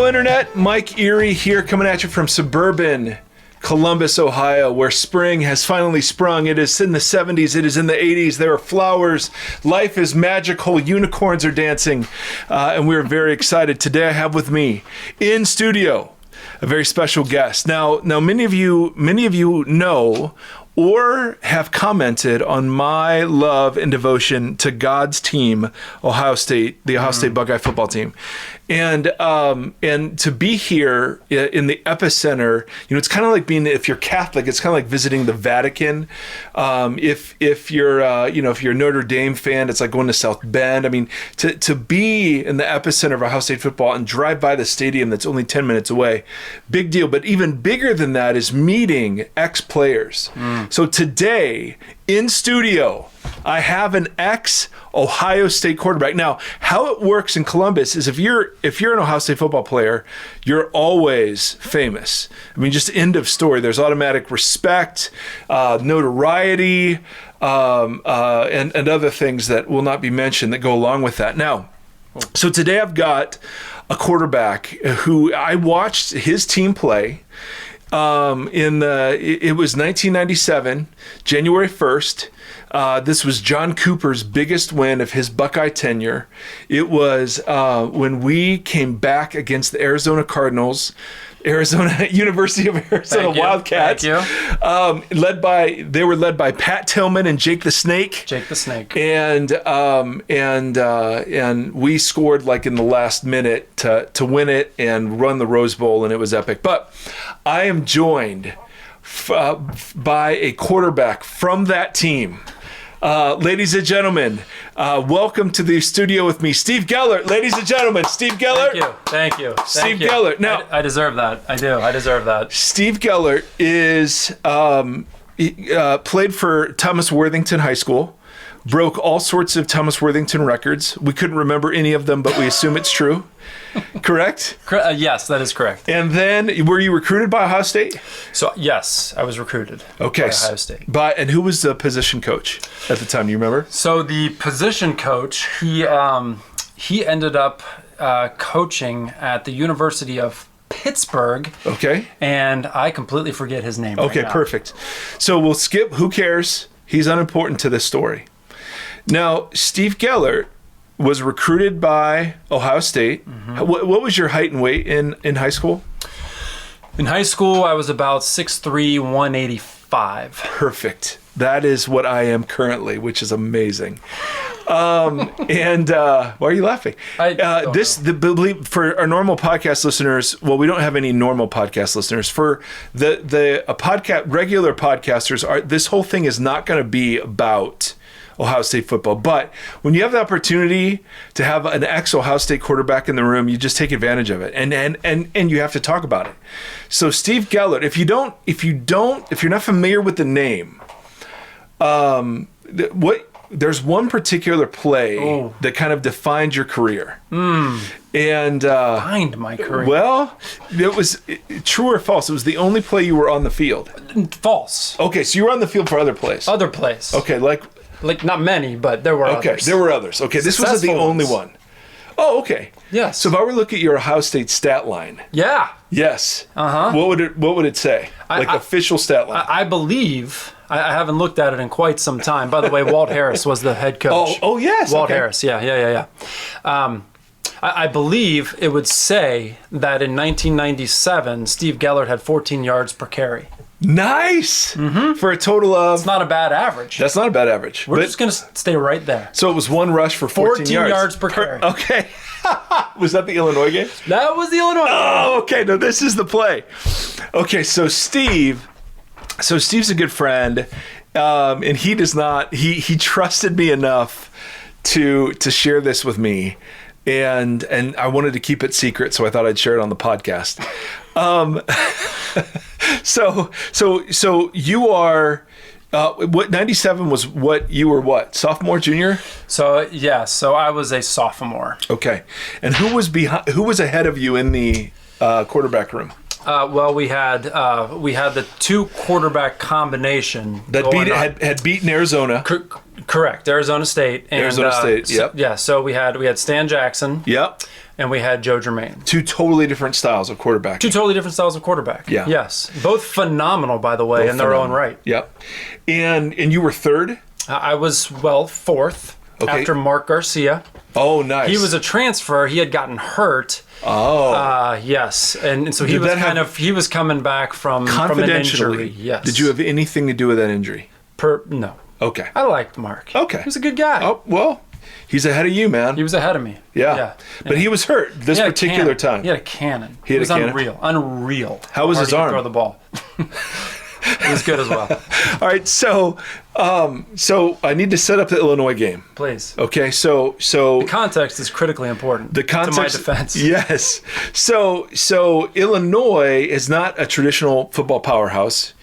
Internet. Mike Erre here, coming at you from suburban Columbus, Ohio, where spring has finally sprung. It is in the 70s. It is in the 80s. There are flowers. Life is magical. Unicorns are dancing. And we're very excited. Today I have with me in studio a very special guest. Now many of you know or have commented on my love and devotion to God's team, Ohio State, the Ohio State Buckeye football team. And to be here in the epicenter, it's kind of like being, if you're Catholic, it's kind of like visiting the Vatican. If you're a Notre Dame fan, it's like going to South Bend. I mean, to be in the epicenter of Ohio State football and drive by the stadium that's only 10 minutes away, big deal. But even bigger than that is meeting ex-players. So today in studio, I have an ex-Ohio State quarterback. Now, how it works in Columbus is if you're an Ohio State football player, you're always famous. I mean, just end of story. There's automatic respect, notoriety, and other things that will not be mentioned that go along with that. Now, so today I've got a quarterback who I watched his team play. It was 1997, January 1st. This was John Cooper's biggest win of his Buckeye tenure. It was when we came back against the Arizona Cardinals, University of Arizona Wildcats. Thank you. They were led by Pat Tillman and Jake the Snake. And we scored like in the last minute to win it and run the Rose Bowl, and it was epic. But I am joined by a quarterback from that team. Ladies and gentlemen, welcome to the studio with me, Steve Gellert. Ladies and gentlemen, Steve Gellert. Thank you. Steve Gellert. Now, I deserve that. I do. I deserve that. Steve Gellert is played for Thomas Worthington High School. Broke all sorts of Thomas Worthington records. We couldn't remember any of them, but we assume it's true. Correct? Yes, that is correct. And then, were you recruited by Ohio State? So, yes, I was recruited by Ohio State. And who was the position coach at the time? Do you remember? So, the position coach, he ended up coaching at the University of Pittsburgh. Okay. And I completely forget his name Okay, right now. Perfect. So, we'll skip. Who cares? He's unimportant to this story. Now, Steve Gellert was recruited by Ohio State. Mm-hmm. What was your height and weight in high school? In high school, I was about 6'3", 185. Perfect. That is what I am currently, which is amazing. Why are you laughing? For our normal podcast listeners, well, we don't have any normal podcast listeners. For regular podcasters, this whole thing is not going to be about Ohio State football. But when you have the opportunity to have an ex-Ohio State quarterback in the room, you just take advantage of it, and you have to talk about it. So Steve Gellert, if you're not familiar with the name, there's one particular play that kind of defined your career. And defined my career. Well, it was true or false. It was the only play you were on the field. False. Okay, so you were on the field for other plays. Other plays. Okay, like not many, but there were others. Okay, there were others. Okay, this wasn't the only one. Oh, okay. Yes. So if I were to look at your Ohio State stat line. Yeah. Yes. Uh-huh. What would it say? Official stat line. I believe. I haven't looked at it in quite some time. By the way, Walt Harris was the head coach. Oh yes. Walt Harris. Yeah. I believe it would say that in 1997, Steve Gellert had 14 yards per carry. Nice. Mm-hmm. For a total of... It's not a bad average. That's not a bad average. We're just going to stay right there. So it was one rush for 14 yards per carry. Okay. Was that the Illinois game? That was the Illinois game. Oh, okay. No, this is the play. Okay, so Steve's a good friend, and he does not... He trusted me enough to share this with me, and I wanted to keep it secret, so I thought I'd share it on the podcast. So you are, what 97 was what you were what, sophomore, junior? So I was a sophomore. Okay. And who was ahead of you in the quarterback room? Well, we had the two quarterback combination that had beaten Arizona. Correct, Arizona State. And, Arizona State. Yep. So we had Stan Jackson. Yep. and we had Joe Germain. Two totally different styles of quarterback. Two totally different styles of quarterback. Yeah. Yes. Both phenomenal, by the way, in their own right. Yep. And you were third? I was, fourth after Mark Garcia. Oh, nice. He was a transfer. He had gotten hurt. Oh. Yes. And so he was coming back from an injury. Yes. Did you have anything to do with that injury? No. Okay. I liked Mark. Okay. He was a good guy. Oh, well, he's ahead of you, man. He was ahead of me. Yeah. But he was hurt this particular time. He had a cannon. He had a cannon? Unreal. How was his arm? Throw the ball. It was good as well. All right, so I need to set up the Illinois game. Please. Okay, so the context is critically important. The context, to my defense. Yes. So Illinois is not a traditional football powerhouse,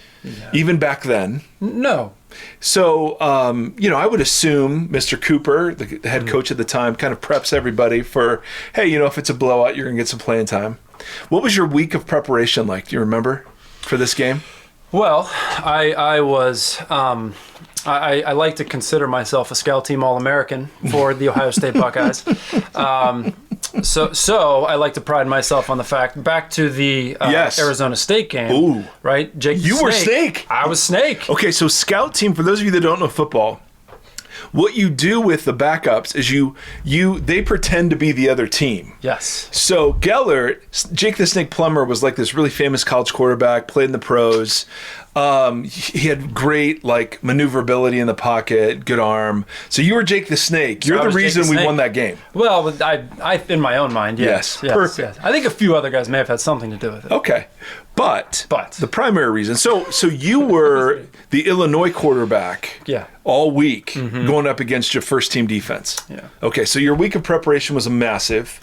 even back then. No. So I would assume Mr. Cooper, the head coach at the time, kind of preps everybody for, hey, if it's a blowout, you're gonna get some playing time. What was your week of preparation like? Do you remember for this game? Well, I was I like to consider myself a scout team All-American for the Ohio State Buckeyes. So I like to pride myself on the fact, back to the Arizona State game. Ooh. Right? Jake You were Snake. I was Snake. Okay, so scout team, for those of you that don't know football, what you do with the backups is they pretend to be the other team. Yes. So Gellert, Jake the Snake Plummer, was like this really famous college quarterback, played in the pros. He had great maneuverability in the pocket, good arm. So you were Jake the Snake. You're the reason we won that game. Well, I in my own mind, yes. Perfect. Yes. I think a few other guys may have had something to do with it. Okay. But the primary reason. So you were the Illinois quarterback all week going up against your first team defense. Yeah. Okay, so your week of preparation was massive.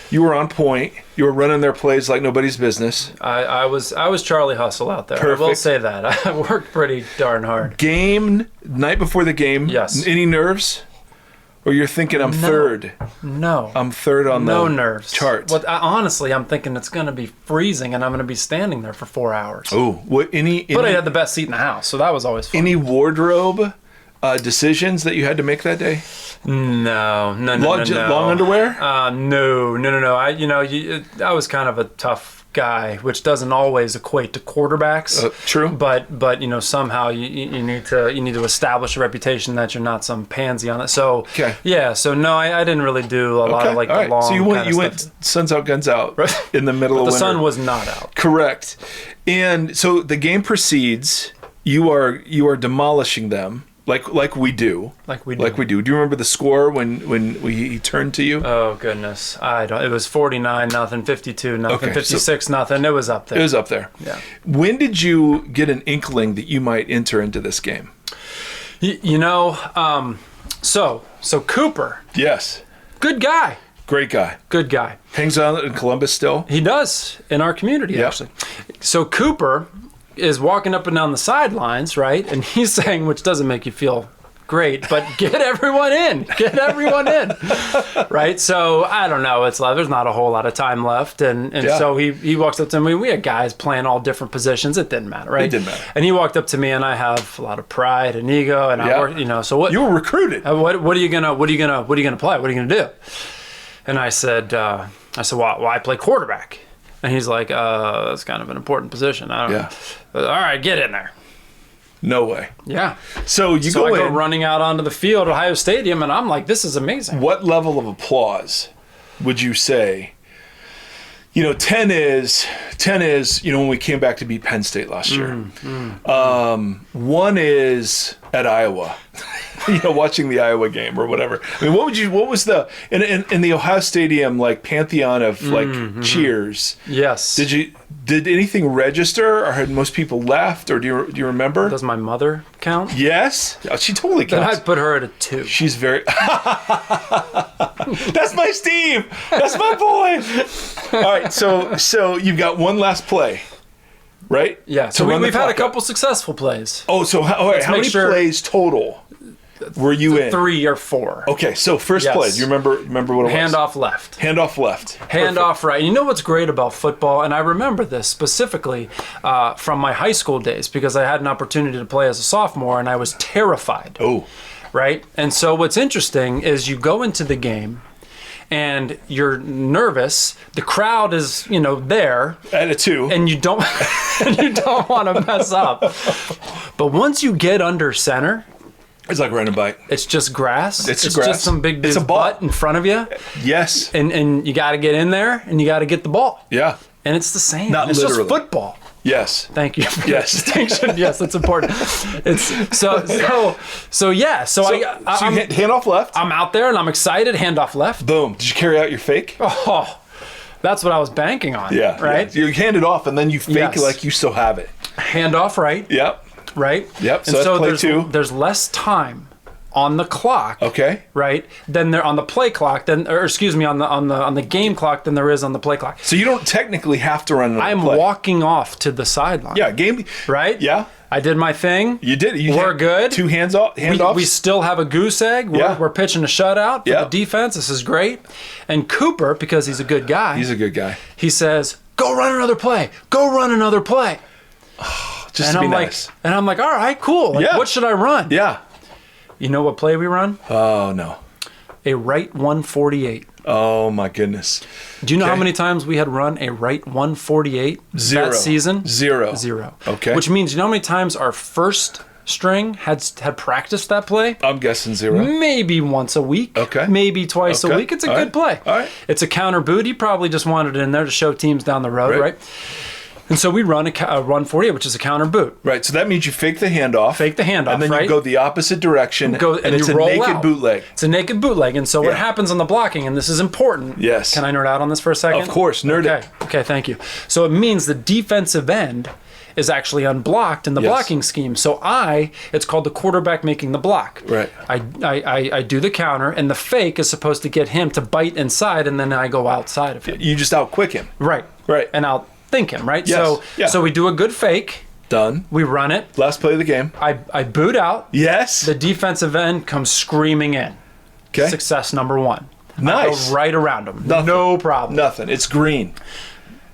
You were on point. You were running their plays like nobody's business. I was Charlie Hustle out there. Perfect. I will say that. I worked pretty darn hard. Game, night before the game. Yes. Any nerves? Or you're thinking I'm third? No. I'm third on the nerves. chart. Well, honestly, I'm thinking it's going to be freezing and I'm going to be standing there for 4 hours. Oh, but I had the best seat in the house, so that was always fun. Any wardrobe decisions that you had to make that day? No. Long underwear? No. I was kind of a tough guy, which doesn't always equate to quarterbacks. True. But somehow you need to establish a reputation that you're not some pansy on it. So yeah. So no, I didn't really do a lot of the long. So you went suns out, guns out in the middle of winter. The sun was not out. Correct. And so the game proceeds. You are demolishing them. Like we do. Do you remember the score when he turned to you? Oh goodness, I don't. It was 49-0, 52-0, 56-0. It was up there. It was up there. Yeah. When did you get an inkling that you might enter into this game? So Cooper. Yes. Good guy. Great guy. Good guy. Hangs out in Columbus still. He does in our community actually. So Cooper is walking up and down the sidelines, right? And he's saying, which doesn't make you feel great, but get everyone in, right? So I don't know. There's not a whole lot of time left, and so he walks up to me. We had guys playing all different positions. It didn't matter, right? It didn't matter. And he walked up to me, and I have a lot of pride and ego, and I work, So what? You were recruited. What are you gonna play? What are you gonna do? And I said, well, I play quarterback. And he's like, that's kind of an important position. I don't know. But, all right, get in there. No way. Yeah. So I go running out onto the field at Ohio Stadium, and I'm like, this is amazing. What level of applause would you say? 10 is, when we came back to beat Penn State last year. 1 is at Iowa, watching the Iowa game or whatever. I mean, what was the, in the Ohio Stadium, pantheon of cheers? Yes. Did anything register, or had most people left, or do you remember? Does my mother count? Yes. Oh, she totally counts. Then I'd put her at a 2. She's very... That's my Steve! That's my boy! All right, so you've got one last play, right? Yeah, so we've had a couple successful plays. Oh, so how many plays total were you in? 3 or 4. Okay, so first play. Do you remember what it was? Handoff left. Handoff left. Handoff right. You know what's great about football, and I remember this specifically from my high school days because I had an opportunity to play as a sophomore, and I was terrified. Oh. Right? And so what's interesting is you go into the game, and you're nervous. The crowd is, there. At a 2. And you don't want to mess up. But once you get under center, it's like riding a bike. it's just grass. It's grass. Just some big dude's It's a ball. butt in front of you. Yes. And you got to get in there and you got to get the ball. Yeah. And it's the same. Not it's literally. just football. Yes. Thank you for Yes. that distinction. Yes, that's important. It's so yeah. So I'm hand off left. I'm out there and I'm excited. Hand off left. Boom. Did you carry out your fake? Oh, that's what I was banking on. Yeah. Right. Yeah. You hand it off and then you fake Yes. like you still have it. Hand off right. Yep. Right. Yep. So And that's play there's 2. there's less time on the clock. Okay. Right. Than there on the play clock. On the game clock than there is on the play clock. So you don't technically have to run another I'm play. walking off to the sideline. Yeah. Game. Right. Yeah. I did my thing. You did it. We're good. 2 hands off. Handoffs. We still have a goose egg. Yeah. We're pitching a shutout for Yeah. the defense. This is great. And Cooper, because he's a good guy, He's a good guy. he says, "Go run another play. Go run another play." Just And to be I'm nice. like, all right, cool. Like, Yeah. what should I run? Yeah. You know what play we run? Oh no. A right 148. Oh my goodness. Do you know how Okay. many times we had run a right 148 Zero. that season? Zero. Zero. Okay. Which means, you know how many times our first string had practiced that play? I'm guessing 0. Maybe once a week. Okay. Maybe twice Okay. a week. It's a All good right. play. All right. It's a counter boot. He probably just wanted it in there to show teams down the road, Right. right? And so we run a run 48, which is a counter boot. Right. So that means you fake the handoff. Fake the handoff, and then right? you go the opposite direction. And it's you a roll naked out. bootleg. It's a naked bootleg. And so what Yeah. happens on the blocking, and this is important. Yes. Can I nerd out on this for a second? Of course, nerd okay. it. Okay, thank you. So it means the defensive end is actually unblocked in the Yes. blocking scheme. So it's called the quarterback making the block. Right. I do the counter, and the fake is supposed to get him to bite inside, and then I go outside of him. You just outquick him. Right. Right. And I'll think him, right? Yes. So Yeah. so we do a good fake. Done. We run it. Last play of the game. I boot out. Yes. The defensive end comes screaming in. Okay. Success number 1. Nice. I go right around him. Nothing. No problem. Nothing. It's green.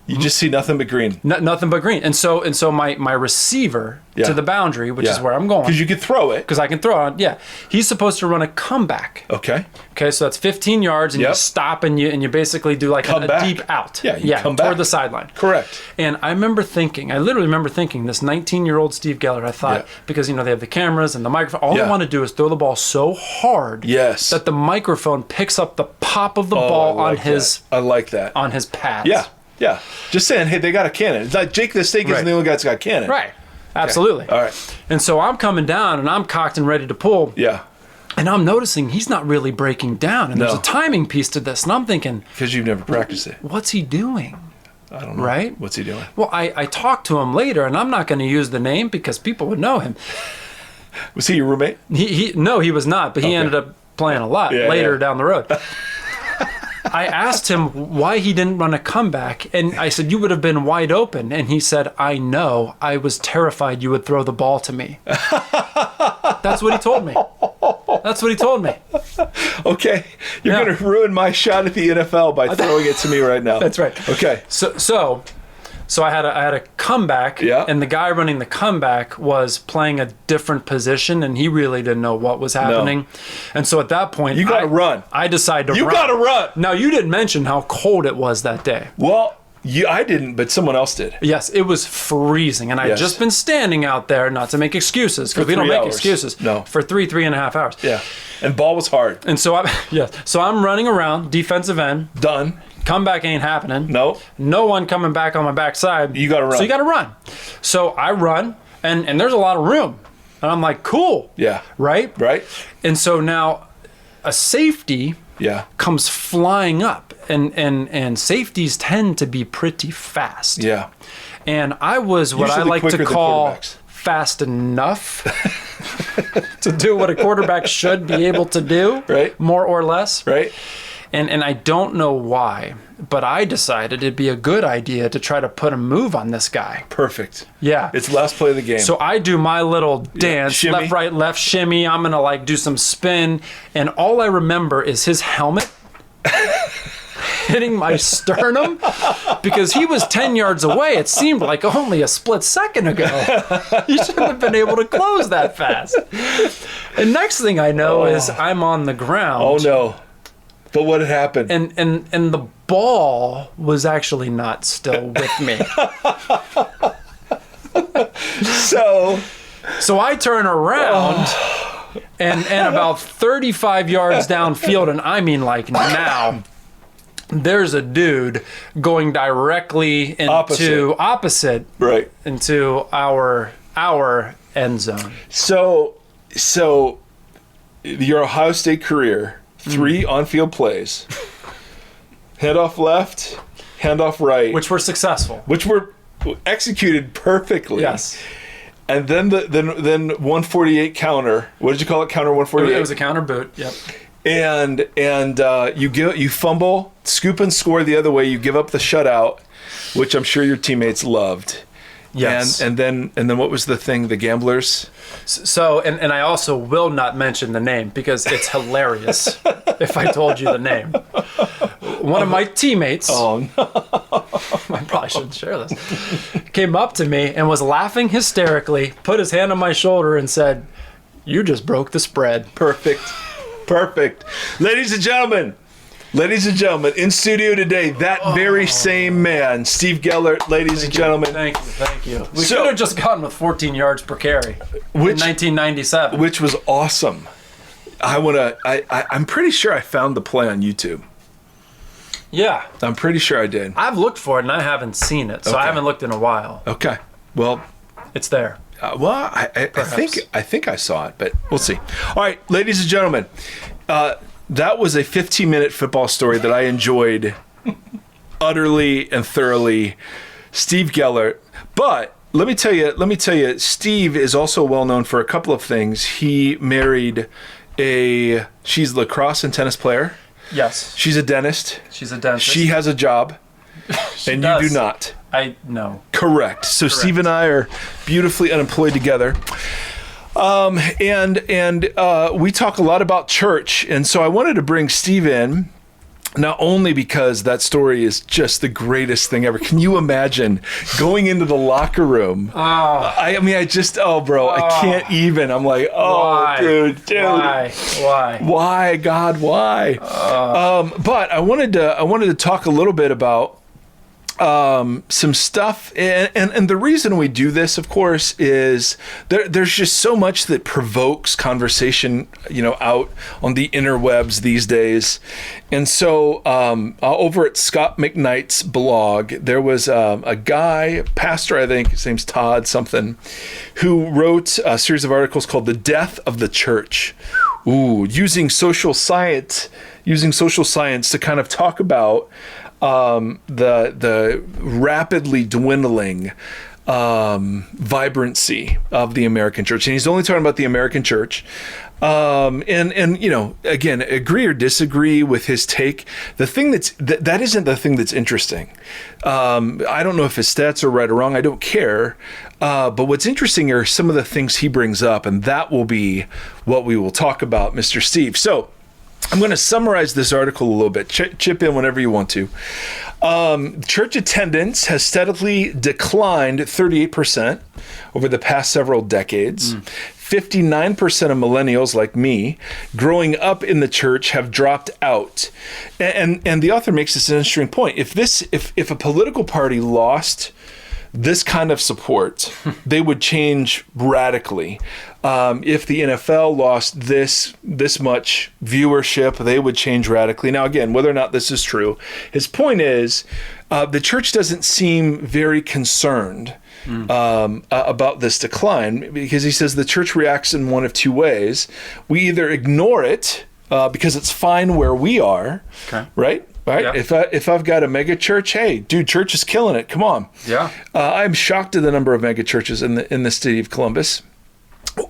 You just see nothing but green. Nothing but green. And so my receiver Yeah. to the boundary, which is Yeah. where I'm going. Because you could throw it. Because I can throw it. Yeah. He's supposed to run a comeback. Okay. Okay, so that's 15 yards, and Yep. you stop and you basically do like Come a back. deep out. Yeah, you come toward back. the sideline. Correct. And I literally remember thinking, this 19-year-old Steve Geller, I thought, Yeah. because, they have the cameras and the microphone, all Yeah. I want to do is throw the ball so hard Yes. that the microphone picks up the pop of the ball I on like his that. I like that. on his pads. Yeah. Yeah. Just saying, hey, they got a cannon. It's like Jake the Snake isn't Right. the only guy that's got a cannon. Right. Absolutely. All right. And so I'm coming down and I'm cocked and ready to pull. Yeah. And I'm noticing he's not really breaking down. And there's No. a timing piece to this. And I'm thinking, Because you've never practiced it. what's he doing? I don't know. Right? What's he doing? Well, I talked to him later, and I'm not going to use the name because people would know him. Was he your roommate? No, he was not, but he ended up playing a lot Yeah, later yeah. down the road. I asked him why he didn't run a comeback, and I said, you would have been wide open. And he said, I know. I was terrified you would throw the ball to me. That's what he told me. That's what he told me. Okay. You're Yeah. going to ruin my shot at the NFL by throwing it to me right now. That's right. Okay. So I had a comeback, Yeah. and the guy running the comeback was playing a different position, and he really didn't know what was happening. And so at that point, You gotta run. I decided to You run. got to run. Now, you didn't mention how cold it was that day. Well, I didn't, but someone else did. Yes, it was freezing, and I had Yes. just been standing out there, not to make excuses, because we don't 3 make hours. excuses. No. For 3.5 hours. Yeah. And ball was hard. And so I'm running around, defensive end. Done. Comeback ain't happening. No. No one coming back on my backside. You gotta run. So you got to run. So I run, and there's a lot of room. And I'm like, cool. Yeah. Right? Right? And so now a safety Yeah. comes flying up, and safeties tend to be pretty fast. Yeah. And I was what I Usually like quicker to than call quarterbacks. fast enough to do what a quarterback should be able to do, Right. more or less. Right? And I don't know why, but I decided it'd be a good idea to try to put a move on this guy. Perfect. Yeah. It's last play of the game. So I do my little dance, Shimmy. left, right, left, shimmy. I'm going to like do some spin. And all I remember is his helmet hitting my sternum because he was 10 yards away. It seemed like only a split second ago. You shouldn't have been able to close that fast. And next thing I know is I'm on the ground. oh, no. But what had happened? And the ball was actually not still with me. So I turn around and about 35 yards downfield, and I mean like now, there's a dude going directly into opposite right into our end zone. So your Ohio State career, 3 on-field plays, hand off left, hand off right, which were successful, which were executed perfectly. Yes. And then then 148 counter. What did you call it? Counter 148. It was a counter boot. Yep. And you fumble, scoop and score the other way. You give up the shutout, which I'm sure your teammates loved. Yes. And then what was the thing? The gamblers. So and I also will not mention the name because it's hilarious if I told you the name. One of my teammates. Oh no. I probably shouldn't share this. Came up to me and was laughing hysterically, put his hand on my shoulder and said, "You just broke the spread." Perfect. Ladies and gentlemen, in studio today, that very same man, Steve Gellert, ladies and gentlemen. Thank you. We should have just gotten with 14 yards per carry in 1997. Which was awesome. I'm pretty sure I found the play on YouTube. Yeah. I'm pretty sure I did. I've looked for it and I haven't seen it, so I haven't looked in a while. Okay. Well, it's there. I think I saw it, but we'll see. All right, ladies and gentlemen, that was a 15-minute football story that I enjoyed utterly and thoroughly. Steve Gellert. But let me tell you, Steve is also well known for a couple of things. He married she's a lacrosse and tennis player. Yes. She's a dentist. She's a dentist. She has a job. And does. You do not. I know. Correct. So Correct. Steve and I are beautifully unemployed together. And we talk a lot about church. And so I wanted to bring Steve in, not only because that story is just the greatest thing ever. Can you imagine going into the locker room? Oh. I can't even. I'm like, why? dude. Why, God, why? But I wanted to talk a little bit about some stuff, and the reason we do this, of course, is there's just so much that provokes conversation, out on the interwebs these days. And so over at Scott McKnight's blog, there was a guy, pastor, I think his name's Todd something, who wrote a series of articles called "The Death of the Church." Using social science to kind of talk about the rapidly dwindling vibrancy of the American church. And he's only talking about the American church. And again, agree or disagree with his take. The thing that isn't the thing that's interesting. I don't know if his stats are right or wrong. I don't care. But what's interesting are some of the things he brings up, and that will be what we will talk about, Mr. Steve. So I'm going to summarize this article a little bit. Chip in whenever you want to. Church attendance has steadily declined 38% over the past several decades. 59% of millennials like me growing up in the church have dropped out. And the author makes this an interesting point. If a political party lost this kind of support, they would change radically. If the NFL lost this much viewership, they would change radically. Now, again, whether or not this is true, his point is the church doesn't seem very concerned about this decline, because he says the church reacts in one of two ways. We either ignore it because it's fine where we are, right? Yeah. If I've got a mega church, hey, dude, church is killing it. Come on. Yeah. I'm shocked at the number of mega churches in the city of Columbus.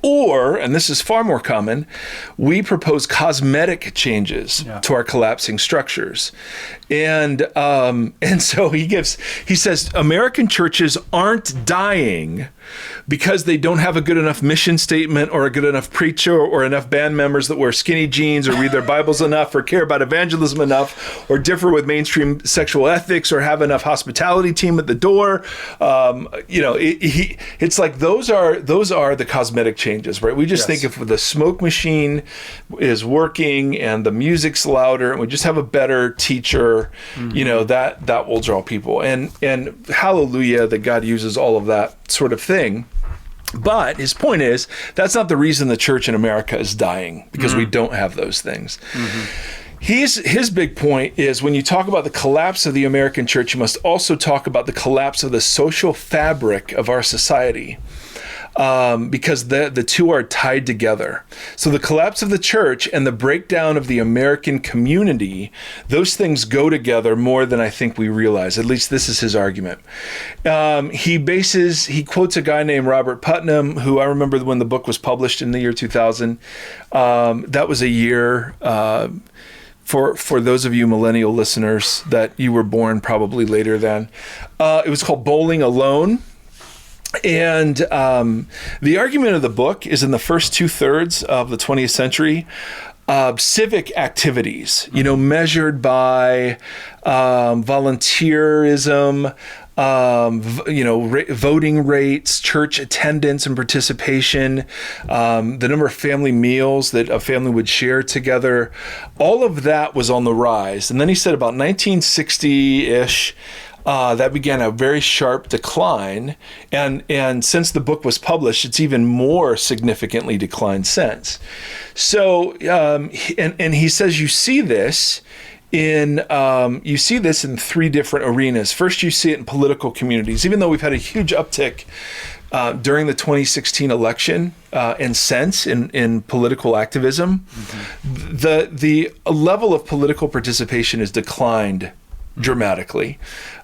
Or, and this is far more common, we propose cosmetic changes to our collapsing structures. And so he says American churches aren't dying because they don't have a good enough mission statement or a good enough preacher or enough band members that wear skinny jeans or read their Bibles enough or care about evangelism enough or differ with mainstream sexual ethics or have enough hospitality team at the door. It's like those are the cosmetic changes, right? We just think if the smoke machine is working and the music's louder and we just have a better teacher, that will draw people. And hallelujah that God uses all of that sort of thing. But his point is, that's not the reason the church in America is dying, because we don't have those things. His big point is, when you talk about the collapse of the American church, you must also talk about the collapse of the social fabric of our society. Because the two are tied together. So the collapse of the church and the breakdown of the American community, those things go together more than I think we realize. At least this is his argument. He quotes a guy named Robert Putnam, who I remember when the book was published in the year 2000. That was a year, for those of you millennial listeners, that you were born probably later than. It was called Bowling Alone. And the argument of the book is in the first 2/3 of the 20th century, civic activities, measured by volunteerism, voting rates, church attendance and participation, the number of family meals that a family would share together. All of that was on the rise. And then he said about 1960-ish, that began a very sharp decline, and since the book was published, it's even more significantly declined since. So, and he says you see this in three different arenas. First, you see it in political communities. Even though we've had a huge uptick during the 2016 election and since in political activism, the level of political participation has declined dramatically.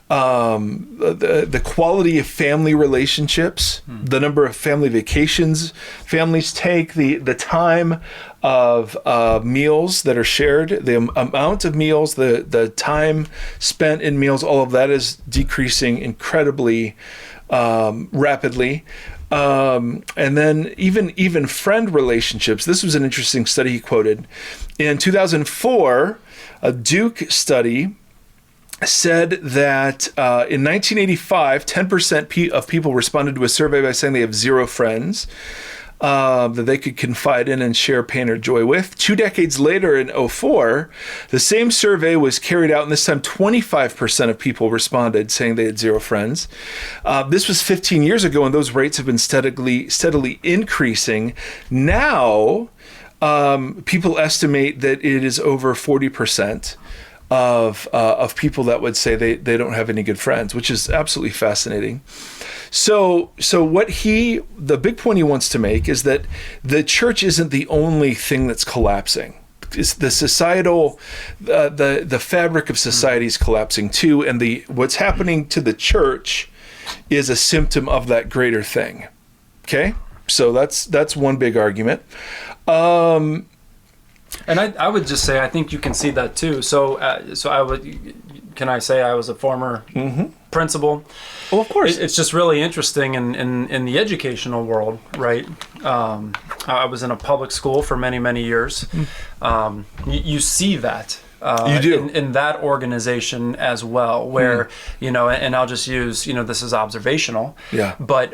The quality of family relationships, the number of family vacations families take, the time of meals that are shared, the amount of meals, the time spent in meals, all of that is decreasing incredibly rapidly. And then even friend relationships. This was an interesting study he quoted. In 2004, a Duke study said that in 1985, 10% of people responded to a survey by saying they have zero friends that they could confide in and share pain or joy with. 2 decades later, in 2004, the same survey was carried out, and this time 25% of people responded saying they had zero friends. This was 15 years ago, and those rates have been steadily increasing. Now, people estimate that it is over 40% of people that would say they don't have any good friends, which is absolutely fascinating. So the big point he wants to make is that the church isn't the only thing that's collapsing. It's the societal, the fabric of society is collapsing too, and what's happening to the church is a symptom of that greater thing. Okay, so that's one big argument. And I would just say, I think you can see that too. So can I say I was a former principal? Well, of course. It's just really interesting in the educational world, right? I was in a public school for many, many years. You see that. You do. In that organization as well, where, and I'll just use, this is observational. Yeah. But,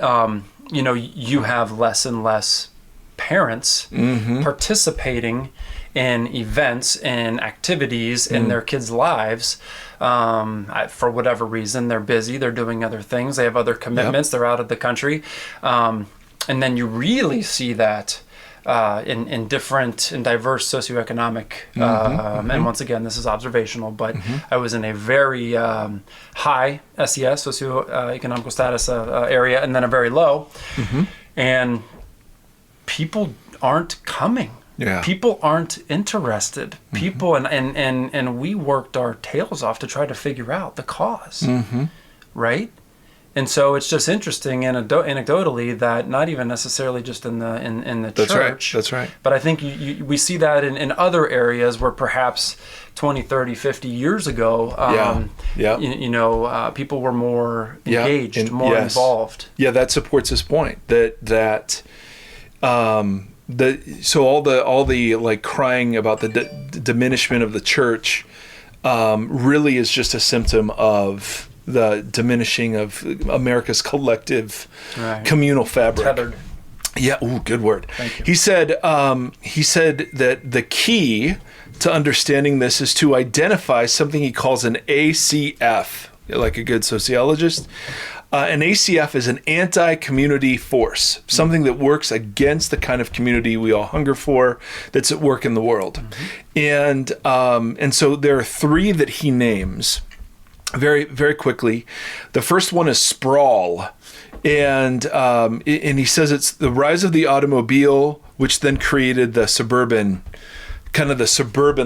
you have less and less parents participating in events and activities in their kids' lives. For whatever reason, they're busy, they're doing other things, they have other commitments, they're out of the country. And then you really see that in diverse socioeconomic, and once again, this is observational, but I was in a very high SES, socioeconomic status area, and then a very low. And people aren't coming. Yeah. People aren't interested. People and we worked our tails off to try to figure out the cause, right? And so it's just interesting anecdotally that not even necessarily just in the church. That's right. But I think we see that in other areas where perhaps 20, 30, 50 years ago, people were more engaged, more involved. Yeah, that supports his point that all the like crying about the diminishment of the church really is just a symptom of the diminishing of America's collective communal fabric. Tethered. Yeah. Ooh, good word. Thank you. He said that the key to understanding this is to identify something he calls an ACF, like a good sociologist. An ACF is an anti-community force, something that works against the kind of community we all hunger for that's at work in the world. Mm-hmm. And so there are three that he names very, very quickly. The first one is sprawl. And he says it's the rise of the automobile, which then created the suburban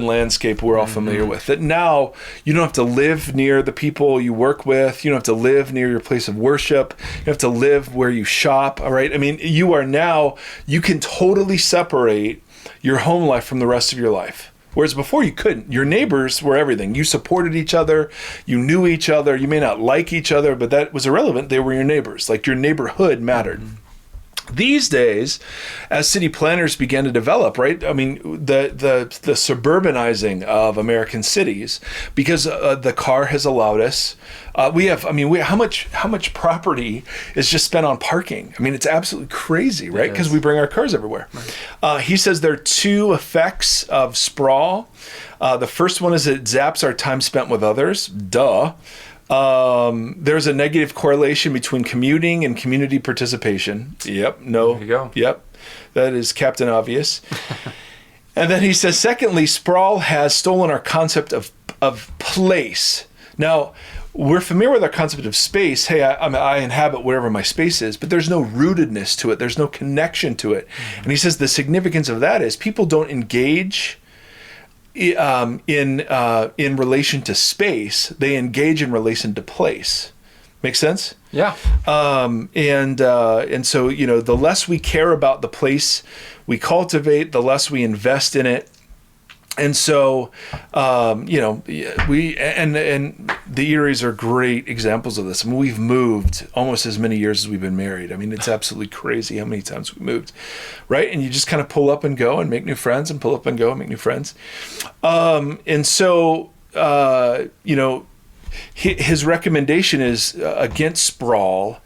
landscape we're all familiar with. That now you don't have to live near the people you work with. You don't have to live near your place of worship. You have to live where you shop. All right. I mean, you can totally separate your home life from the rest of your life. Whereas before you couldn't. Your neighbors were everything. You supported each other. You knew each other. You may not like each other, but that was irrelevant. They were your neighbors. Like your neighborhood mattered. Mm-hmm. These days, as city planners began to develop, right? I mean, the suburbanizing of American cities, because the car has allowed us. How much property is just spent on parking? I mean, it's absolutely crazy, right? Because we bring our cars everywhere. Right. He says there are two effects of sprawl. The first one is it zaps our time spent with others. Duh. There's a negative correlation between commuting and community participation. Yep. No. There you go. Yep. That is Captain Obvious. And then he says, secondly, sprawl has stolen our concept of place. Now, we're familiar with our concept of space. Hey, I inhabit wherever my space is, but there's no rootedness to it. There's no connection to it. Mm-hmm. And he says the significance of that is people don't engage in relation to space. They engage in relation to place. Make sense? Yeah. And so, the less we care about the place we cultivate, the less we invest in it. And so, we and the Erres are great examples of this. I mean, we've moved almost as many years as we've been married. I mean, it's absolutely crazy how many times we moved, right? And you just kind of pull up and go and make new friends, and pull up and go and make new friends. And so, his recommendation is against sprawl.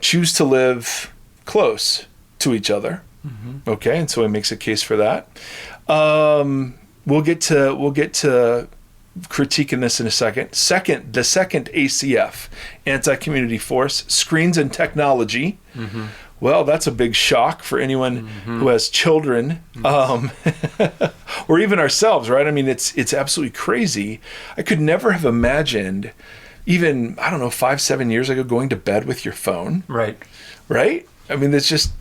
Choose to live close to each other. Mm-hmm. Okay, and so he makes a case for that. We'll get to critiquing this in a second. The second ACF, anti-community force, screens and technology. Mm-hmm. Well, that's a big shock for anyone who has children, or even ourselves, right? I mean, it's absolutely crazy. I could never have imagined, even 5-7 years ago, going to bed with your phone. Right. I mean, it's just,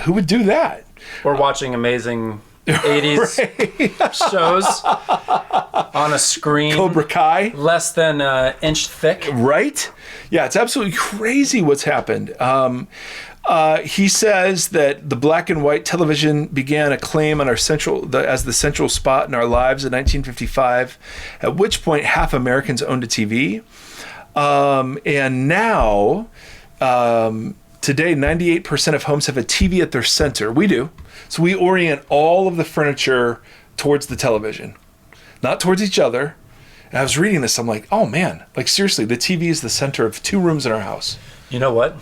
who would do that? Or watching amazing 80s shows on a screen. Cobra Kai. Less than an inch thick. Right? Yeah, it's absolutely crazy what's happened. He says that the black and white television began a claim on as the central spot in our lives in 1955, at which point half Americans owned a TV. And now, today, 98% of homes have a TV at their center. We do. So we orient all of the furniture towards the television, not towards each other. And I was reading this, I'm like, oh man, like seriously, the TV is the center of 2 rooms in our house. You know what?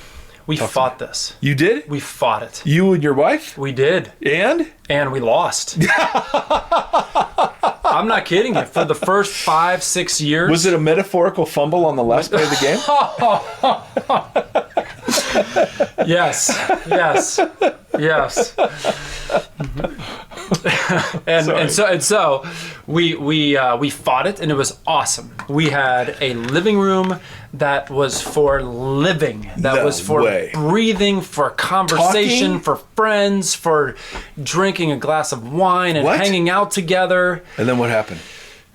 We fought this. You did? We fought it. You and your wife? We did. And we lost. I'm not kidding you. For the first 5-6 years. Was it a metaphorical fumble on the last play of the game? Yes. and so we fought it, and it was awesome. We had a living room that was for living, that was for breathing, for conversation, for friends, for drinking a glass of wine and hanging out together. And then what happened?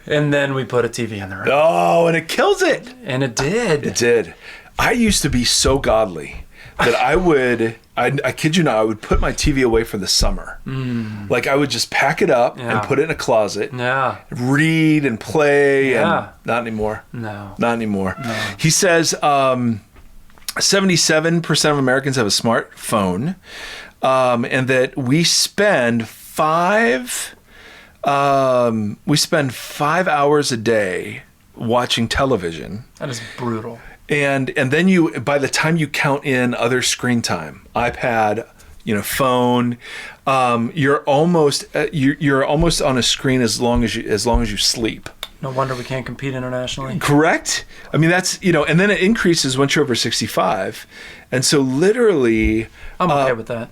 And then we put a TV in the room. Oh, and it kills it. And it did. It did. I used to be so godly that I kid you not, I would put my TV away for the summer. Like I would just pack it up and put it in a closet, read and play, and not anymore. No. Not anymore. No. He says 77% of Americans have a smartphone, and that we spend 5 hours a day watching television. That is brutal. And then by the time you count in other screen time, iPad, phone, you're almost on a screen as long as you sleep. No wonder we can't compete internationally. Correct. I mean, that's, and then it increases once you're over 65. And so literally... I'm okay with that.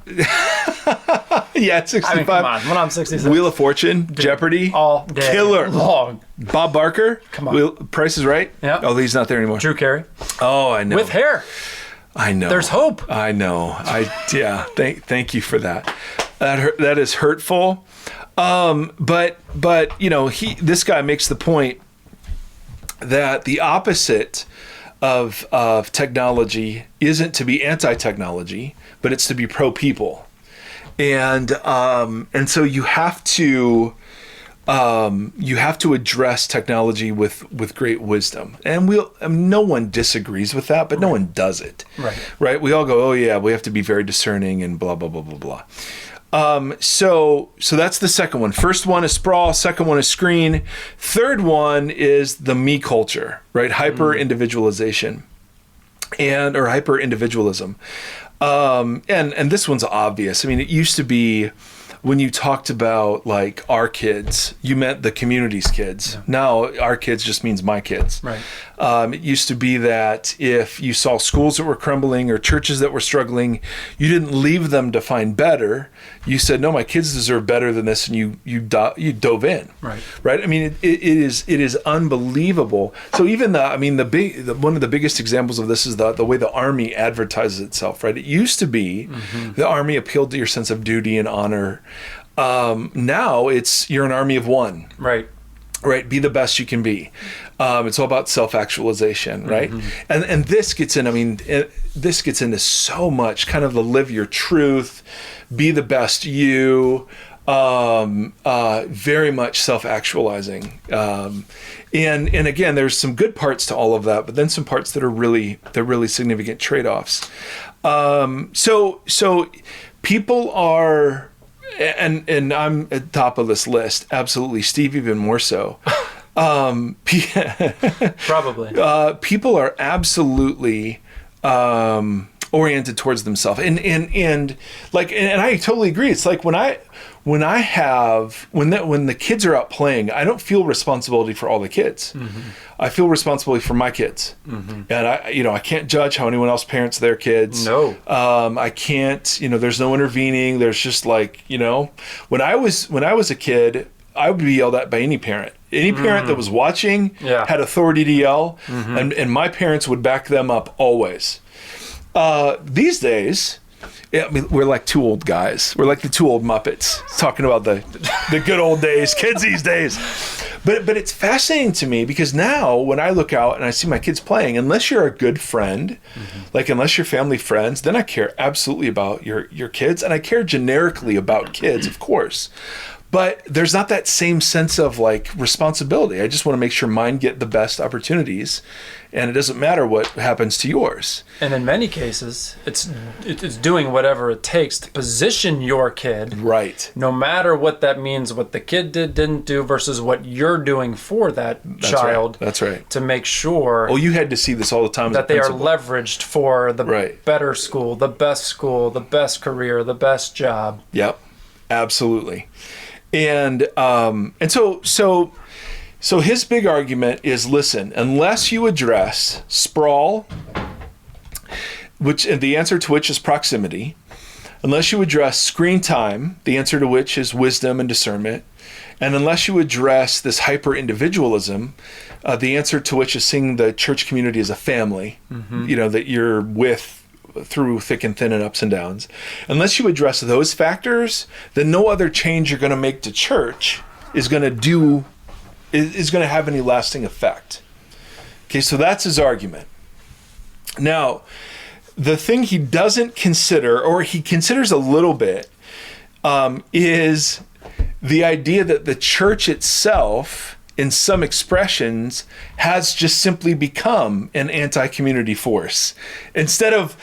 Yeah, at 65. I mean, come on. When I'm 66. Wheel of Fortune, Jeopardy. All day Killer. long. Bob Barker. Come on. Price is Right. Yeah. Oh, he's not there anymore. Drew Carey. Oh, I know. With hair. I know. There's hope. I know. Thank you for that. That is hurtful. But this guy makes the point that the opposite of technology isn't to be anti-technology, but it's to be pro-people. And so you have to address technology with great wisdom. And no one disagrees with that, but no one does it. Right? We all go, oh yeah, we have to be very discerning and blah, blah, blah, blah, blah. So that's the second one. First one is sprawl. Second one is screen. Third one is the me culture, right? Hyper-individualization or hyper-individualism. And this one's obvious. I mean, it used to be when you talked about like our kids, you meant the community's kids. Yeah. Now our kids just means my kids. Right. It used to be that if you saw schools that were crumbling or churches that were struggling, you didn't leave them to find better. You said, no, my kids deserve better than this, and you dove in. Right. I mean, it is unbelievable. So even one of the biggest examples of this is the way the Army advertises itself. Right. It used to be the Army appealed to your sense of duty and honor. Now you're an army of one. Right. Be the best you can be. It's all about self-actualization, right? And this gets into so much kind of the live your truth, be the best you, very much self-actualizing. And again, there's some good parts to all of that, but then some parts that are really significant trade-offs. So people are, and I'm at the top of this list, absolutely. Steve even more so. Probably. People are absolutely oriented towards themselves, and I totally agree. It's like when the kids are out playing, I don't feel responsibility for all the kids. I feel responsibility for my kids, and I can't judge how anyone else parents their kids. No, I can't. There's no intervening. There's just like when I was a kid, I would be yelled at by any parent. Any parent that was watching had authority to yell, and my parents would back them up always. These days, we're like two old guys. We're like the two old Muppets talking about the good old days, kids these days. But it's fascinating to me because now when I look out and I see my kids playing, unless you're a good friend, like unless you're family friends, then I care absolutely about your kids, and I care generically about kids, of course. But there's not that same sense of like responsibility. I just want to make sure mine get the best opportunities, and it doesn't matter what happens to yours. And in many cases, it's doing whatever it takes to position your kid. Right. No matter what that means, what the kid didn't do versus what you're doing for that child. Right. That's right. To make sure. Oh, you had to see this all the time. That they are leveraged for the better school, the best career, the best job. Yep. Absolutely. And so his big argument is, listen, unless you address sprawl, and the answer to which is proximity, unless you address screen time, the answer to which is wisdom and discernment, and unless you address this hyper-individualism, the answer to which is seeing the church community as a family, that you're with through thick and thin and ups and downs. Unless you address those factors, then no other change you're going to make to church is going to have any lasting effect. Okay, so that's his argument. Now, the thing he doesn't consider, or he considers a little bit, is the idea that the church itself, in some expressions, has just simply become an anti-community force. Instead of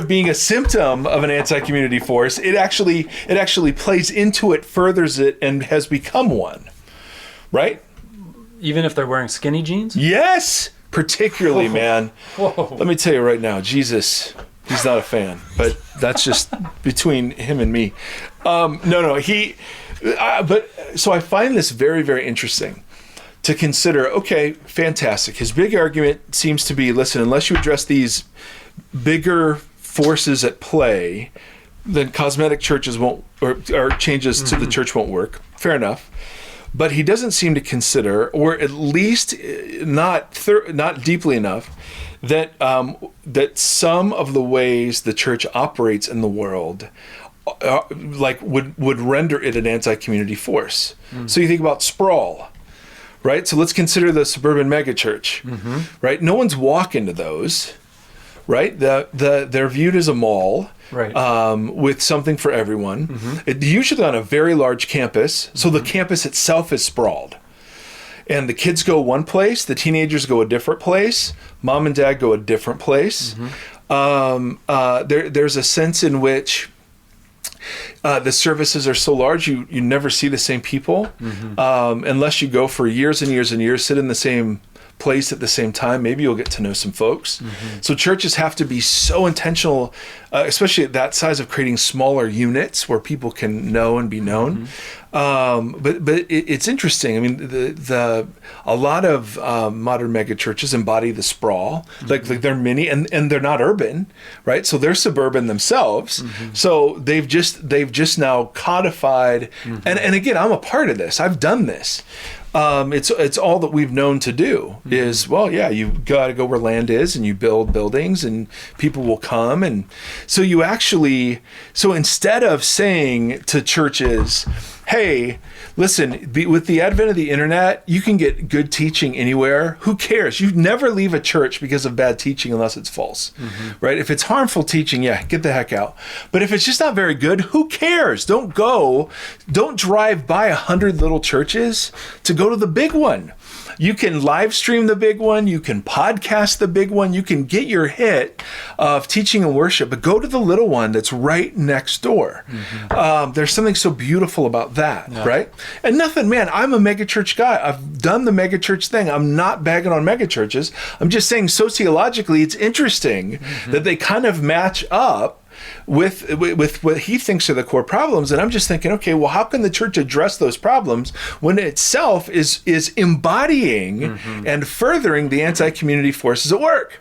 being a symptom of an anti-community force, it actually plays into it, furthers it, and has become one. Right? Even if they're wearing skinny jeans? Yes, particularly, man. Whoa. Let me tell you right now, Jesus, he's not a fan, but that's just between him and me. But so I find this very, very interesting to consider. Okay, fantastic. His big argument seems to be, listen, unless you address these bigger forces at play, then cosmetic churches won't, or changes to the church won't work. Fair enough. But he doesn't seem to consider, or at least not deeply enough, that that some of the ways the church operates in the world would render it an anti-community force. So you think about sprawl. Right, so let's consider the suburban megachurch. Right, no one's walking to those. Right, they're viewed as a mall. Right. With something for everyone. Usually on a very large campus, so the campus itself is sprawled. And the kids go one place, the teenagers go a different place, mom and dad go a different place. There's a sense in which the services are so large, you never see the same people unless you go for years and years and years, sit in the same place at the same time. Maybe you'll get to know some folks. So churches have to be so intentional, especially at that size, of creating smaller units where people can know and be known. But it's interesting. I mean, a lot of modern mega churches embody the sprawl. Like they're mini, and they're not urban, right? So they're suburban themselves. So they've just now codified. And again, I'm a part of this. I've done this. It's all that we've known to do is, well, yeah, you got to go where land is and you build buildings and people will come. And so instead of saying to churches, hey, listen, with the advent of the internet, you can get good teaching anywhere. Who cares? You never leave a church because of bad teaching unless it's false, right? If it's harmful teaching, yeah, get the heck out. But if it's just not very good, who cares? Don't drive by 100 little churches to go to the big one. You can live stream the big one. You can podcast the big one. You can get your hit of teaching and worship, but go to the little one that's right next door. There's something so beautiful about that, right? And nothing, man, I'm a megachurch guy. I've done the megachurch thing. I'm not bagging on megachurches. I'm just saying sociologically, it's interesting that they kind of match up with what he thinks are the core problems. And I'm just thinking, okay, well, how can the church address those problems when it itself is embodying and furthering the anti-community forces at work?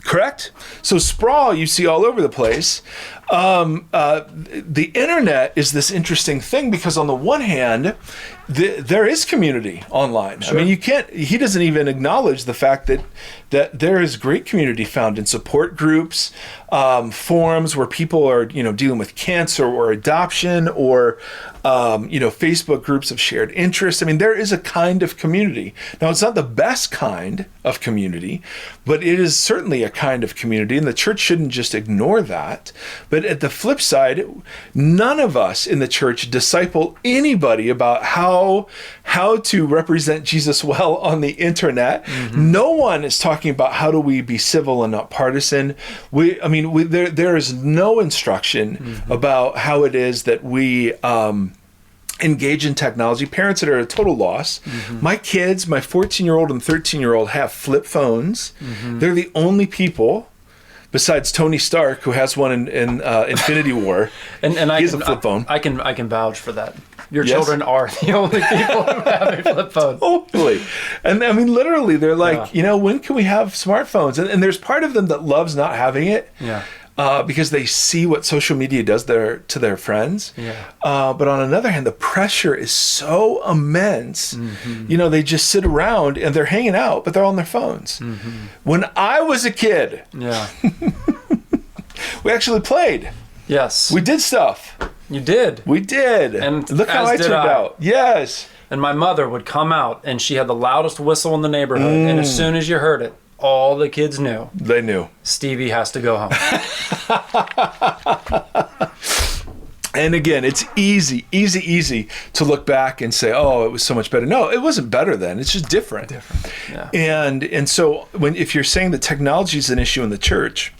Correct? So sprawl you see all over the place. The internet is this interesting thing because on the one hand, there is community online. Sure. I mean, he doesn't even acknowledge the fact that there is great community found in support groups, forums where people are, dealing with cancer or adoption, or, Facebook groups of shared interest. I mean, there is a kind of community. Now, it's not the best kind of community, but it is certainly a kind of community, and the church shouldn't just ignore that. But at the flip side, none of us in the church disciple anybody about how to represent Jesus well on the internet. No one is talking about how do we be civil and not partisan. There is no instruction about how it is that we engage in technology. Parents that are at a total loss. My kids, my 14-year-old and 13-year-old have flip phones. They're the only people besides Tony Stark who has one in Infinity War. and he has a flip phone. I can vouch for that. Your children are the only people who have a flip phone. Totally. And I mean, literally, they're like, when can we have smartphones? And there's part of them that loves not having it. Yeah. Because they see what social media does to their friends. Yeah. But on another hand, the pressure is so immense. They just sit around and they're hanging out, but they're on their phones. When I was a kid, we actually played. Yes. We did stuff. You did. We did. And look how I turned out. Yes. And my mother would come out and she had the loudest whistle in the neighborhood. And as soon as you heard it, all the kids knew. They knew. Stevie has to go home. And again, it's easy to look back and say, oh, it was so much better. No, it wasn't better then. It's just different. Yeah. And so if you're saying that technology is an issue in the church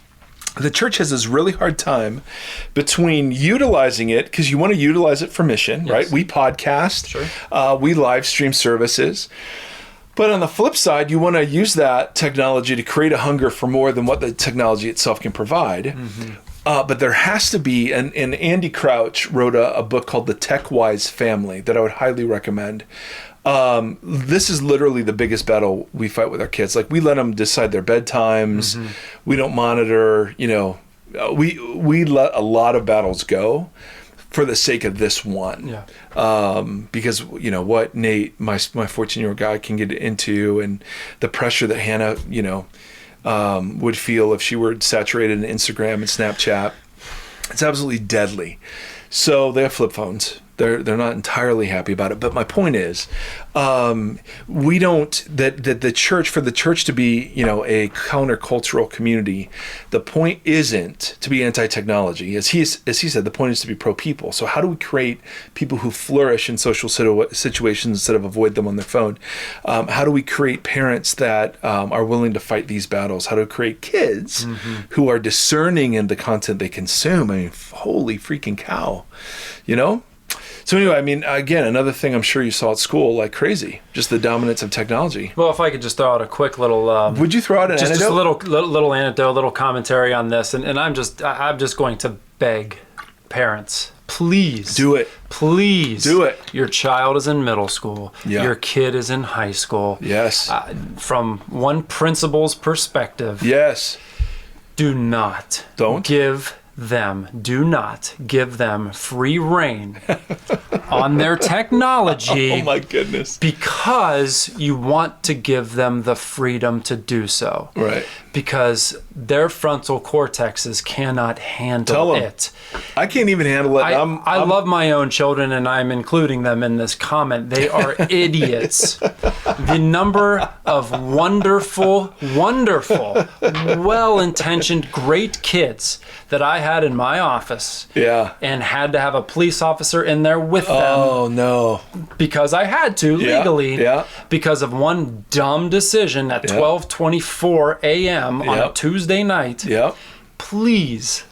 has this really hard time between utilizing it, because you want to utilize it for mission, Yes. right? We podcast, Sure. We live stream services. But on the flip side, you want to use that technology to create a hunger for more than what the technology itself can provide. Mm-hmm. But there has to be, and Andy Crouch wrote a book called The Tech-Wise Family that I would highly recommend. This is literally the biggest battle we fight with our kids. Like, we let them decide their bedtimes. Mm-hmm. We don't monitor, we let a lot of battles go for the sake of this one. Yeah. Because what Nate, my 14-year-old guy, can get into, and the pressure that Hannah, would feel if she were saturated in Instagram and Snapchat. It's absolutely deadly. So they have flip phones. They're not entirely happy about it. But my point is, we don't, that the church, for the church to be, a countercultural community, the point isn't to be anti-technology. As he said, the point is to be pro-people. So how do we create people who flourish in social situations instead of avoid them on their phone? How do we create parents that are willing to fight these battles? How do we create kids who are discerning in the content they consume? I mean, holy freaking cow, So anyway, again, another thing I'm sure you saw at school like crazy, just the dominance of technology. Well, if I could just throw out a quick little... Would you throw out an anecdote? Just a little anecdote, a little commentary on this. And I'm just going to beg parents, please. Do it. Please. Do it. Your child is in middle school. Yeah. Your kid is in high school. Yes. From one principal's perspective, Yes. do not give them free rein on their technology. Oh my goodness. Because you want to give them the freedom to do so. Right. Because their frontal cortexes cannot handle it. I can't even handle it. I love my own children, and I'm including them in this comment. They are idiots. The number of wonderful, well-intentioned, great kids that I had in my office, and had to have a police officer in there with them. Oh no! Because I had to legally, because of one dumb decision at 12:24 a.m. on a Tuesday night. Yep. Please.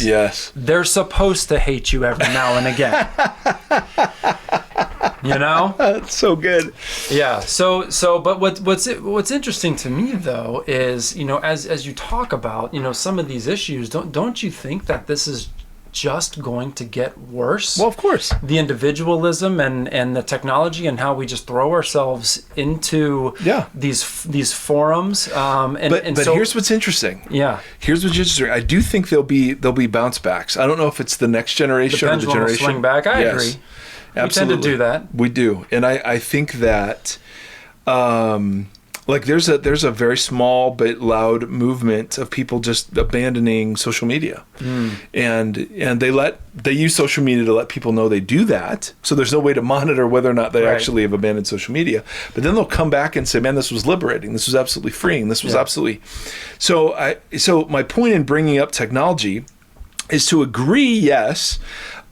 Yes. They're supposed to hate you every now and again. That's so good. Yeah. So, but what's interesting to me though is, as you talk about, some of these issues, don't you think that this is just going to get worse? Well, of course. The individualism and the technology and how we just throw ourselves into these forums. But here's what's interesting. Yeah. Here's what's interesting. I do think there'll be bounce backs. I don't know if it's the next generation or the pendulum will generation. swing back. I agree. Absolutely. We tend to do that. We do. And I think that there's a very small but loud movement of people just abandoning social media. And they use social media to let people know they do that. So there's no way to monitor whether or not they actually have abandoned social media. But then they'll come back and say, man, this was liberating. This was absolutely freeing. This was absolutely. So my point in bringing up technology is to agree, yes,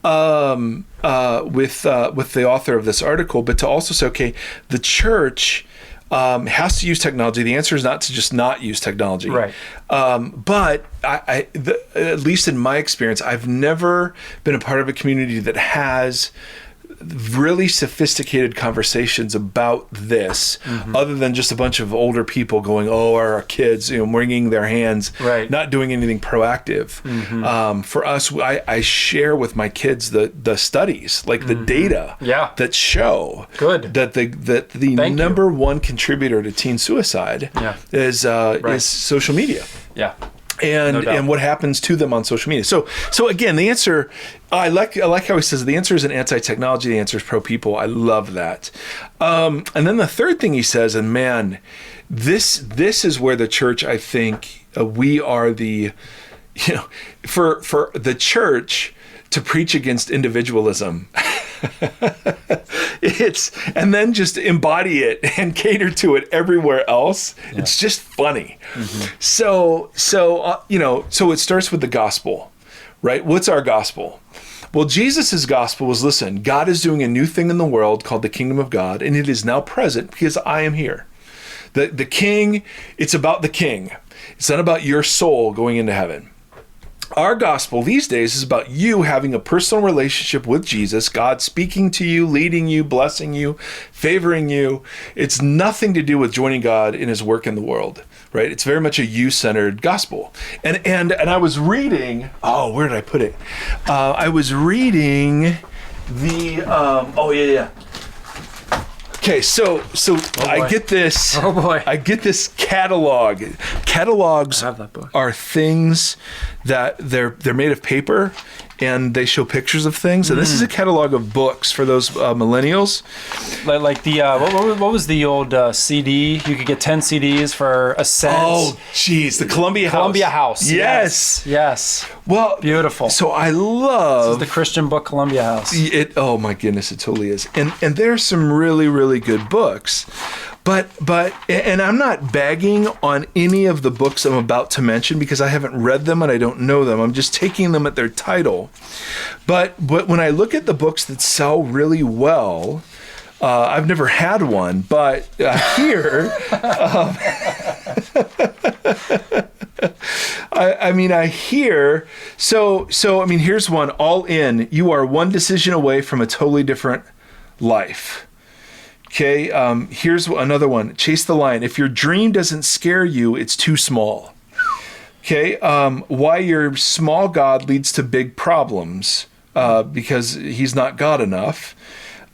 with the author of this article, but to also say, okay, the church has to use technology. The answer is not to just not use technology. Right. But at least in my experience, I've never been a part of a community that has really sophisticated conversations about this, other than just a bunch of older people going, "Oh, our kids," wringing their hands, not doing anything proactive. For us, I share with my kids the studies, like the data, that show that the number one contributor to teen suicide is social media. Yeah. And what happens to them on social media. So again, the answer, I like how he says the answer isn't anti-technology, the answer is pro-people. I love that. And then the third thing he says, and man, this is where the church, I think, we are the, for the church to preach against individualism And then just embody it and cater to it everywhere else. Yeah. It's just funny. Mm-hmm. So it starts with the gospel, right? What's our gospel? Well, Jesus' gospel was, listen, God is doing a new thing in the world called the kingdom of God, and it is now present because I am here. The king, it's about the king. It's not about your soul going into heaven. Our gospel these days is about you having a personal relationship with Jesus, God speaking to you, leading you, blessing you, favoring you. It's nothing to do with joining God in his work in the world, right? It's very much a you-centered gospel. And I was reading, where did I put it? I was reading the, Okay, so I get this. Oh boy! I get this catalog. Catalogs I have that book. Are things that they're made of paper, and they show pictures of things. And this is a catalog of books for those millennials. Like the what was the old CD? You could get 10 CDs for a cent. Oh, geez, the Columbia House. Yes. Well, beautiful. So I love this is the Christian book Columbia House. Oh my goodness, it totally is. And there's some really, really good books. But I'm not bagging on any of the books I'm about to mention because I haven't read them and I don't know them. I'm just taking them at their title. But when I look at the books that sell really well, I've never had one, but here, I hear. So here's one. All in. You are one decision away from a totally different life. Okay, here's another one. Chase the lion. If your dream doesn't scare you, it's too small. Okay, why your small God leads to big problems because he's not God enough.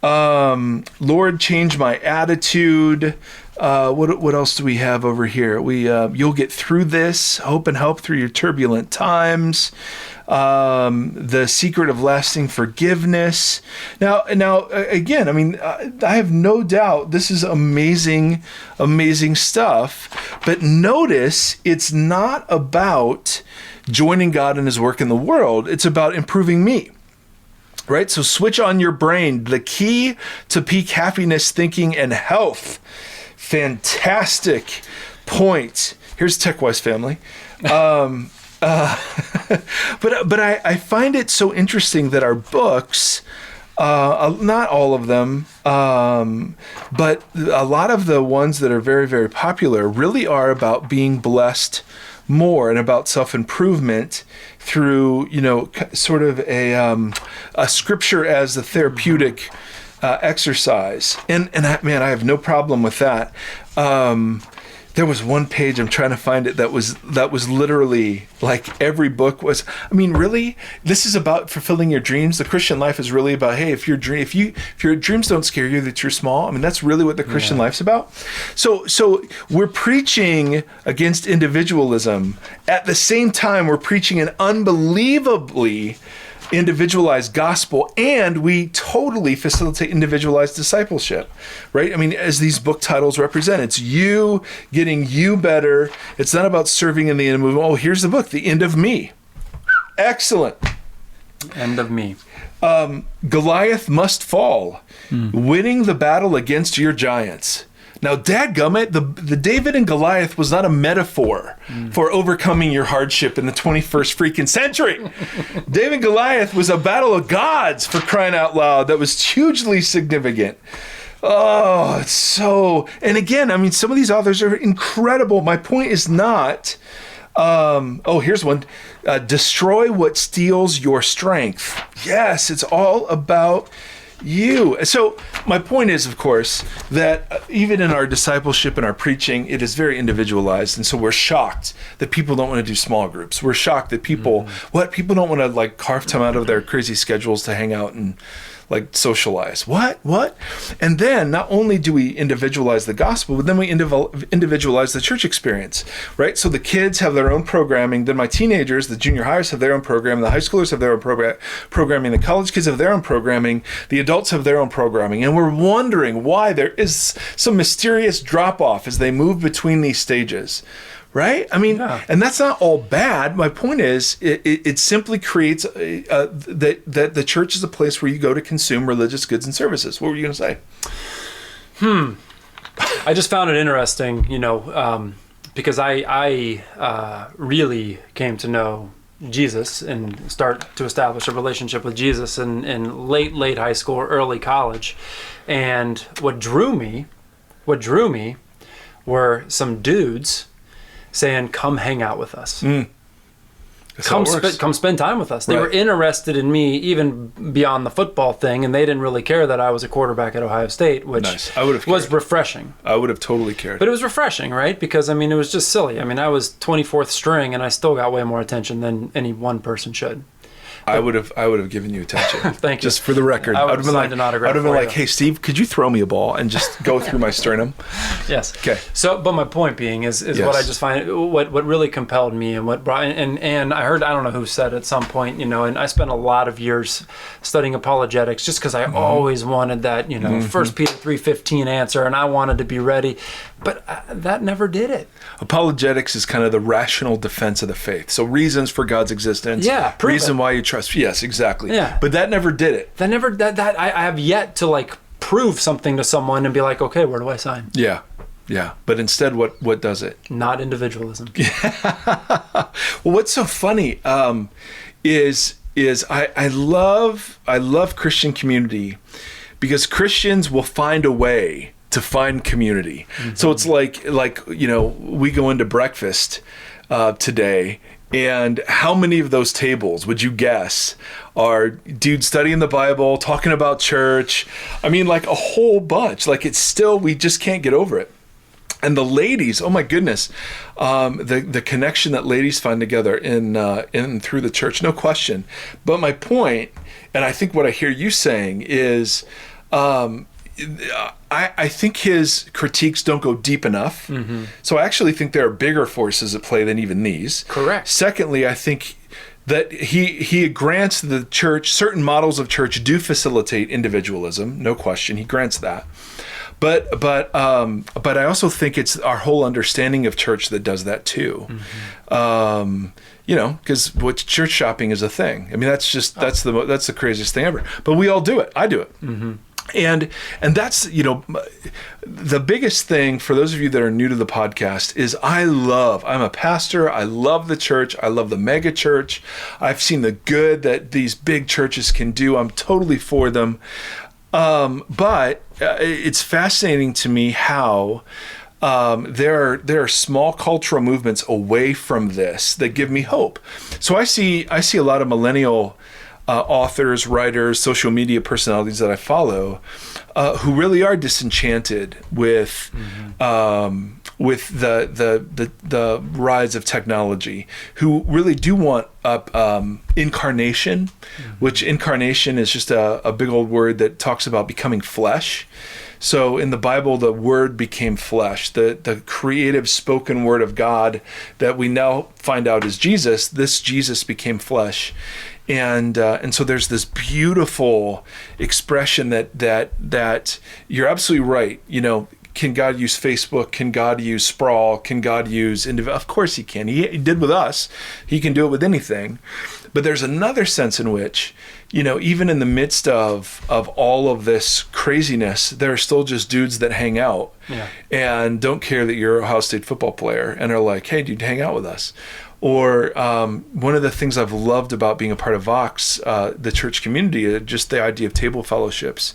Lord, change my attitude. What else do we have over here? You'll get through this. Hope and help through your turbulent times. The secret of lasting forgiveness. Now, again, I have no doubt this is amazing, amazing stuff. But notice it's not about joining God in his work in the world. It's about improving me. Right? So switch on your brain. The key to peak happiness, thinking, and health. Fantastic point. Here's TechWise family. But I find it so interesting that our books, not all of them, but a lot of the ones that are very, very popular really are about being blessed more and about self-improvement through, sort of a scripture as a therapeutic exercise. And I have no problem with that. There was one page, I'm trying to find it, that was literally like every book was, really, this is about fulfilling your dreams. The Christian life is really about, hey, if your dreams don't scare you, that you're small. That's really what the Christian life's about. So we're preaching against individualism. At the same time, we're preaching an unbelievably individualized gospel, and we totally facilitate individualized discipleship, right? As these book titles represent, it's you getting you better. It's not about serving in the end of the movement. Oh, here's the book, The End of Me. Excellent. End of Me. Goliath Must Fall. Winning the battle against your giants. Now, dadgummit, the David and Goliath was not a metaphor for overcoming your hardship in the 21st freaking century. David and Goliath was a battle of gods, for crying out loud, that was hugely significant. Oh, it's so... And again, some of these authors are incredible. My point is not... here's one. Destroy what steals your strength. Yes, it's all about... you. So my point is, of course, that even in our discipleship and our preaching, it is very individualized. And so we're shocked that people don't want to do small groups. We're shocked that people don't want to carve time out of their crazy schedules to hang out and socialize. What? And then not only do we individualize the gospel, but then we individualize the church experience, right? So the kids have their own programming. Then my teenagers, the junior highers, have their own programming. The high schoolers have their own programming. The college kids have their own programming. The adults have their own programming. And we're wondering why there is some mysterious drop-off as they move between these stages, Right? I mean, Yeah. and that's not all bad. My point is, it simply creates that the church is a place where you go to consume religious goods and services. What were you going to say? I just found it interesting, because I really came to know Jesus and start to establish a relationship with Jesus in late high school or early college. And what drew me were some dudes saying, come hang out with us. Come spend time with us. They were interested in me even beyond the football thing, and they didn't really care that I was a quarterback at Ohio State, which was refreshing. I would have totally cared. But it was refreshing, right? Because, it was just silly. I was 24th string, and I still got way more attention than any one person should. I would have given you attention. Thank you. Just for the record. I would have signed an autograph. I would have been like, hey, Steve, could you throw me a ball and just go through my sternum? Yes. Okay. So, but my point being is what I just find, what really compelled me and what brought, and I heard, I don't know who said at some point, and I spent a lot of years studying apologetics just because I always wanted that, 1 Peter 3:15 answer, and I wanted to be ready, but that never did it. Apologetics is kind of the rational defense of the faith. So reasons for God's existence. Yeah. Reason why you trust. Yes, exactly. Yeah. But that never did it. That I have yet to prove something to someone and be like, okay, where do I sign? Yeah. Yeah. But instead, what does it? Not individualism. Well, what's so funny is I love Christian community because Christians will find a way to find community. So it's like we go into breakfast today, and how many of those tables would you guess are dudes studying the Bible, talking about church? Like a whole bunch. It's still, we just can't get over it. And the ladies, oh my goodness, the connection that ladies find together in through the church, no question. But my point, and I think what I hear you saying is, I think his critiques don't go deep enough. So I actually think there are bigger forces at play than even these. Correct. Secondly, I think that he grants the church, certain models of church do facilitate individualism, no question. He grants that. But I also think it's our whole understanding of church that does that too. Because church shopping is a thing. That's the craziest thing ever. But we all do it. I do it. And that's, the biggest thing for those of you that are new to the podcast is I'm a pastor. I love the church. I love the mega church. I've seen the good that these big churches can do. I'm totally for them. But it's fascinating to me how there are small cultural movements away from this that give me hope. So I see a lot of millennial authors, writers, social media personalities that I follow, who really are disenchanted with the rise of technology, who really do want incarnation, which incarnation is just a big old word that talks about becoming flesh. So in the Bible, the word became flesh, the creative spoken word of God that we now find out is Jesus. This Jesus became flesh. And so there's this beautiful expression that you're absolutely right. Can God use Facebook? Can God use sprawl? Can God use Of course he can. He did with us. He can do it with anything. But there's another sense in which, even in the midst of all of this craziness, there are still just dudes that hang out and don't care that you're a Ohio State football player and are like, hey, dude, hang out with us. Or one of the things I've loved about being a part of Vox, the church community, just the idea of table fellowships,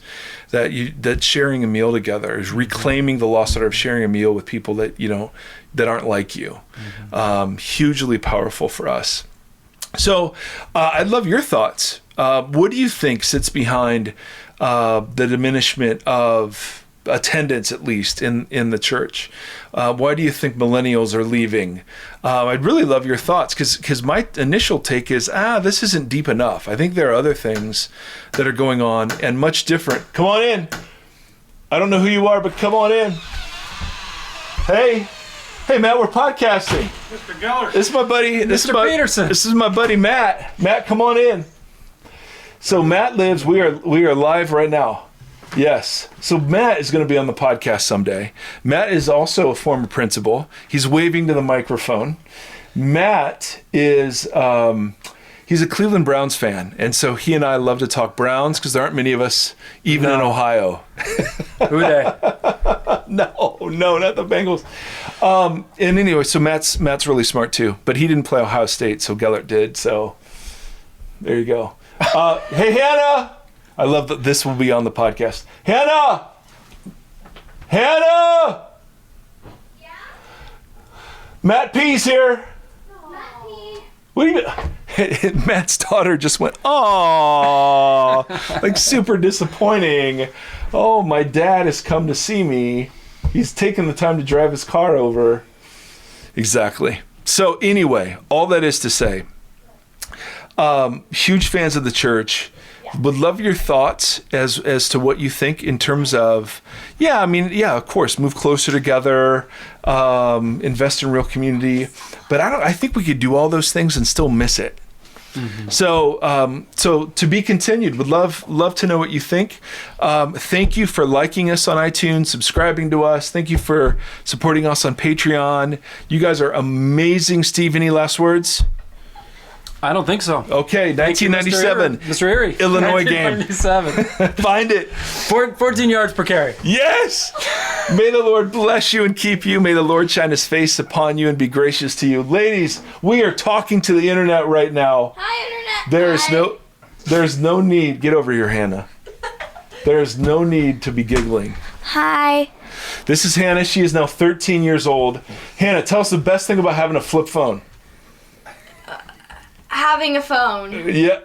that sharing a meal together is reclaiming the lost art of sharing a meal with people that that aren't like you. Hugely powerful for us. So I'd love your thoughts. What do you think sits behind the diminishment of attendance, at least in the church? Why do you think millennials are leaving? I'd really love your thoughts, because my initial take is, this isn't deep enough. I think there are other things that are going on and much different. Come on in. I don't know who you are, but come on in. Hey, Matt, we're podcasting. Mr. Geller. This is my buddy. Mr. Peterson. This is my buddy Matt. Matt, come on in. So Matt lives. We are live right now. Yes. So Matt is going to be on the podcast someday. Matt is also a former principal. He's waving to the microphone. Matt is he's a Cleveland Browns fan, and so he and I love to talk Browns because there aren't many of us even in Ohio. Who they? No, not the Bengals. And anyway, so Matt's really smart too, but he didn't play Ohio State, so Gellert did. So there you go. Hey, Hannah. I love that this will be on the podcast. Hannah! Yeah? Matt P's here. Matt P. What do you mean? Matt's daughter just went, "Aww," like super disappointing. Oh, my dad has come to see me. He's taken the time to drive his car over. Exactly. So anyway, all that is to say, huge fans of the church. Would love your thoughts as to what you think in terms of, of course, move closer together, invest in real community. But I think we could do all those things and still miss it. Mm-hmm. So to be continued. Would love to know what you think. Thank you for liking us on iTunes, subscribing to us. Thank you for supporting us on Patreon. You guys are amazing. Steve, any last words? I don't think so. Okay, 1997. Mr. Erre. Illinois game. 1997. Find it. 14 yards per carry. Yes! May the Lord bless you and keep you. May the Lord shine his face upon you and be gracious to you. Ladies, we are talking to the internet right now. Hi, Internet. There's no need. Get over here, Hannah. There's no need to be giggling. Hi. This is Hannah. She is now 13 years old. Hannah, tell us the best thing about having a flip phone. Having a phone. Yeah.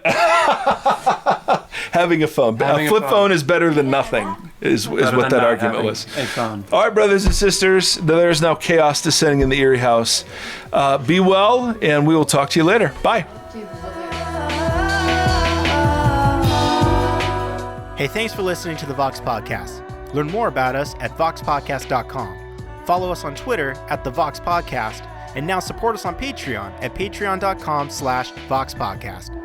Having a phone. A flip phone is better than nothing, is what that argument was. A phone. All right, brothers and sisters, there is now chaos descending in the Erre house. Be well, and we will talk to you later. Bye. Hey, thanks for listening to the Vox Podcast. Learn more about us at voxpodcast.com. Follow us on Twitter at the Vox Podcast, and now support us on Patreon at patreon.com/voxpodcast.